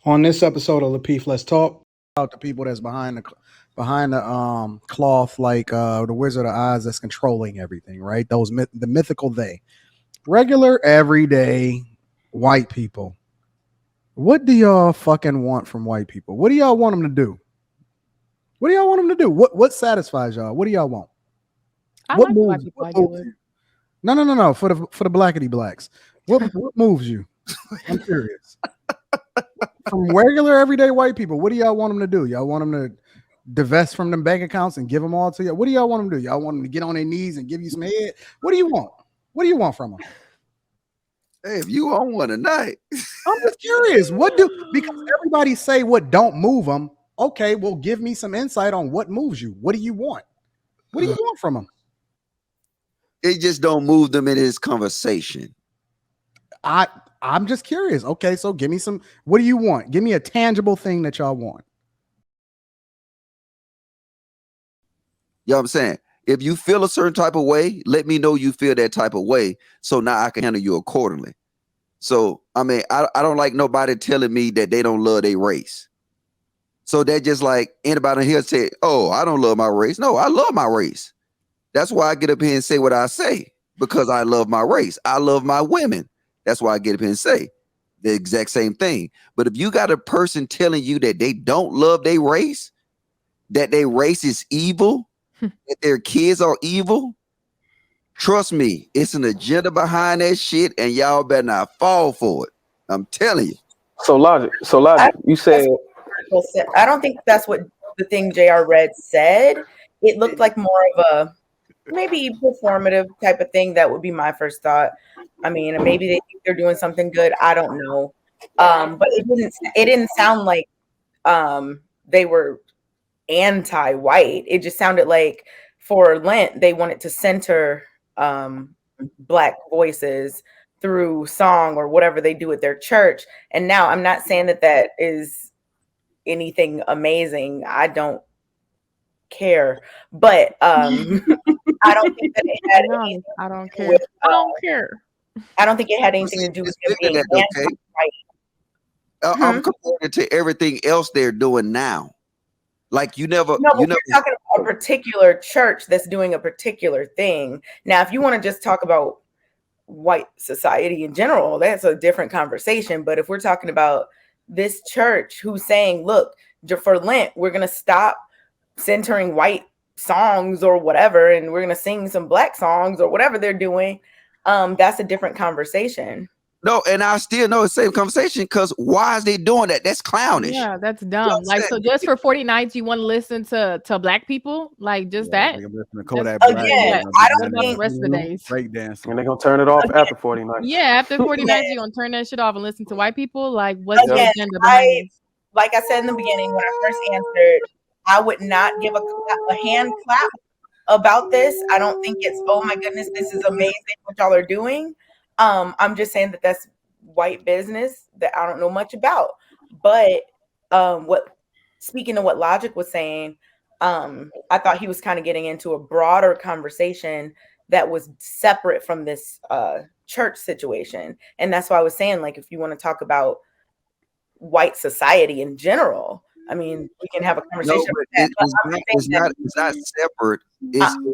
On this episode of Lapeef, let's talk about the people that's behind the cloth, like the Wizard of Oz, that's controlling everything, right? The mythical they, regular, everyday white people. What do y'all fucking want from white people? What do y'all want them to do? What do y'all want them to do? What satisfies y'all? What do y'all want? I What like black moves? people What moves ideally. you? No. For the blackety blacks. What moves you? I'm curious. From regular everyday white people, what do y'all want them to do? Y'all want them to divest from them bank accounts and give them all to you? What do y'all want them to do? Y'all want them to get on their knees and give you some head? What do you want? What do you want from them? Hey, if you on one tonight, I'm just curious. Because everybody say what don't move them. Okay, well, give me some insight on what moves you. What do you want? What do you want from them? it just don't move them in his conversation. I'm just curious. Okay, so give me some. What do you want? Give me a tangible thing that y'all want. You know what I'm saying? If you feel a certain type of way, let me know you feel that type of way, so now I can handle you accordingly. So I mean, I don't like nobody telling me that they don't love their race. So that just like anybody here say, "Oh, I don't love my race." No, I love my race. That's why I get up here and say what I say, because I love my race. I love my women. That's why I get up here and say the exact same thing. But if you got a person telling you that they don't love their race, that their race is evil, that their kids are evil, trust me, it's an agenda behind that shit, and y'all better not fall for it. I'm telling you. So logic. You said I don't think that's what the thing J.R. Read said. It looked like more of a maybe performative type of thing. That would be my first thought. I mean, maybe they think they're doing something good. I don't know. But it didn't sound like they were anti-white. It just sounded like for Lent they wanted to center black voices through song or whatever they do at their church. And now I'm not saying that is anything amazing. I don't care, but I don't think that it had anything I don't to do care. with, I don't care. I don't think it had anything to do with them being Okay? anti-white. I'm comparing it to everything else they're doing now. Like you never. No, but we're talking about a particular church that's doing a particular thing. Now, if you want to just talk about white society in general, that's a different conversation. But if we're talking about this church who's saying, look, for Lent, we're going to stop centering white songs or whatever, and we're going to sing some black songs or whatever they're doing, that's a different conversation. No, and I still know the same conversation, because why is they doing that? That's clownish. Yeah, that's dumb. Like, so just for 40 nights, you want to listen to black people? Like, just that? Again, I don't think the rest of the days. Break dancing. And they're gonna turn it off after 40 nights. Yeah, after 40 nights, you're gonna turn that shit off and listen to white people. Like, what's the agenda behind it? Like I said in the beginning when I first answered, I would not give a hand clap about this. I don't think it's, oh my goodness, this is amazing what y'all are doing. I'm just saying that that's white business that I don't know much about. But speaking of what Logic was saying, I thought he was kind of getting into a broader conversation that was separate from this church situation. And that's why I was saying, like, if you want to talk about white society in general, I mean, we can have a conversation about that. It's not separate.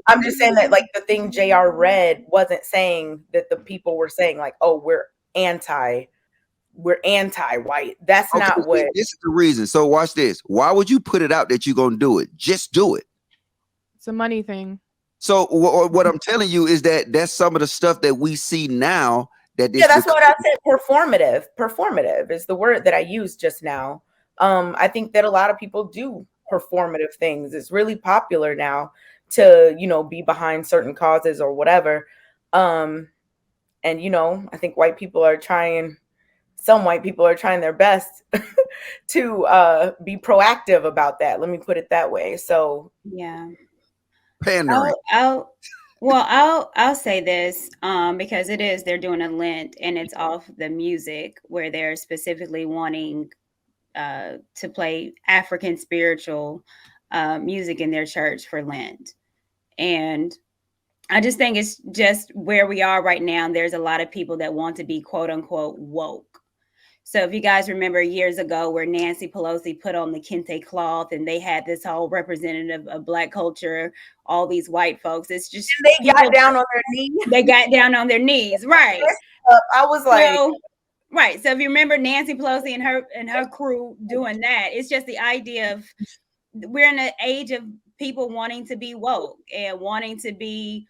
I'm just saying that, like, the thing JR read wasn't saying that the people were saying, like, oh, we're anti-white. That's not what. This is the reason. So watch this. Why would you put it out that you're gonna do it? Just do it. It's a money thing. So what I'm telling you is that that's some of the stuff that we see now. That's what I said. Performative is the word that I used just now. I think that a lot of people do performative things. It's really popular now to, be behind certain causes or whatever. And, I think some white people are trying their best to be proactive about that. Let me put it that way. So, yeah. Pandering. I'll say this because they're doing a Lent and it's off the music where they're specifically wanting to play African spiritual music in their church for Lent. And I just think it's just where we are right now. There's a lot of people that want to be quote unquote woke. So if you guys remember years ago where Nancy Pelosi put on the kente cloth and they had this whole representative of Black culture, all these white folks, it's just and they got down on their knees. They got down on their knees, right? I was like, right. So if you remember Nancy Pelosi and her crew doing that, it's just the idea of we're in an age of people wanting to be woke and wanting to be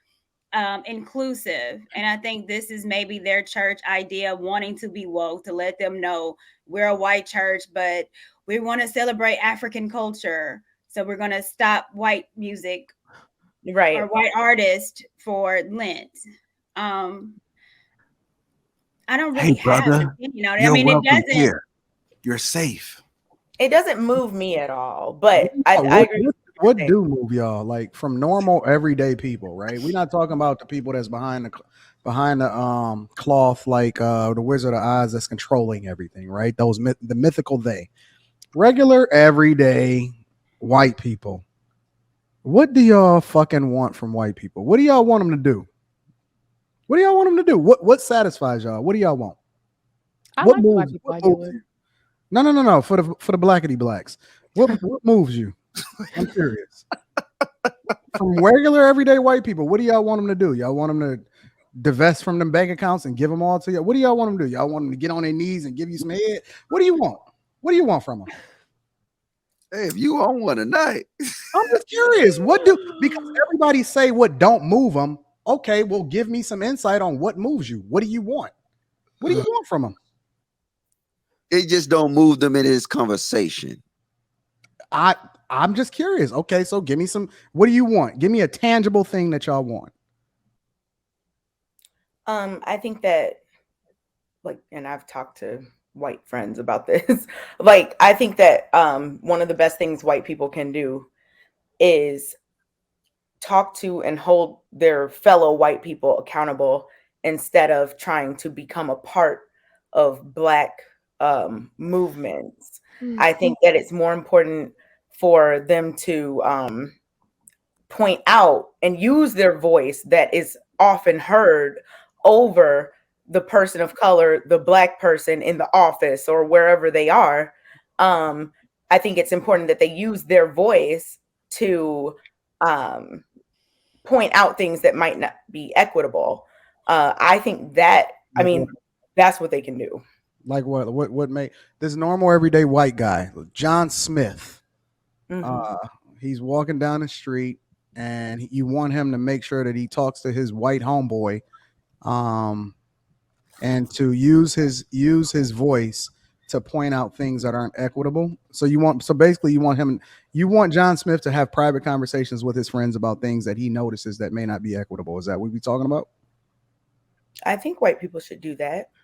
inclusive. And I think this is maybe their church idea, wanting to be woke, to let them know we're a white church, but we want to celebrate African culture. So we're going to stop white music, right, or white artists for Lent. I don't really have an opinion on it. I mean, it doesn't. Here. You're safe. It doesn't move me at all, but I agree. What do move y'all, like, from normal everyday people, right? We're not talking about the people that's behind the cloth, like the Wizard of Oz, that's controlling everything, right? The mythical they. Regular everyday white people. What do y'all fucking want from white people? What do y'all want them to do? What do y'all want them to do? What satisfies y'all? What do y'all want? I What like moves, white people. what moves you? No. For the blackity blacks. What moves you? I'm curious. From regular everyday white people, what do y'all want them to do? Y'all want them to divest from them bank accounts and give them all to you? What do y'all want them to do? Y'all want them to get on their knees and give you some head? What do you want? What do you want from them? Hey, if you on one tonight, I'm just curious. Because everybody say what don't move them. Okay, well, give me some insight on what moves you. What do you want? What do you want from them? it just don't move them in his conversation. I'm just curious. Okay, so give me some. What do you want? Give me a tangible thing that y'all want. I think that, like, and I've talked to white friends about this. Like, I think that one of the best things white people can do is talk to and hold their fellow white people accountable instead of trying to become a part of Black movements. Mm-hmm. I think that it's more important for them to point out and use their voice that is often heard over the person of color, the Black person in the office or wherever they are. I think it's important that they use their voice to point out things that might not be equitable. I think that, I mean, that's what they can do. Like what make this normal everyday white guy, John Smith, he's walking down the street and you want him to make sure that he talks to his white homeboy, and to use his voice to point out things that aren't equitable. So basically you want John Smith to have private conversations with his friends about things that he notices that may not be equitable. Is that what we're talking about? I think white people should do that.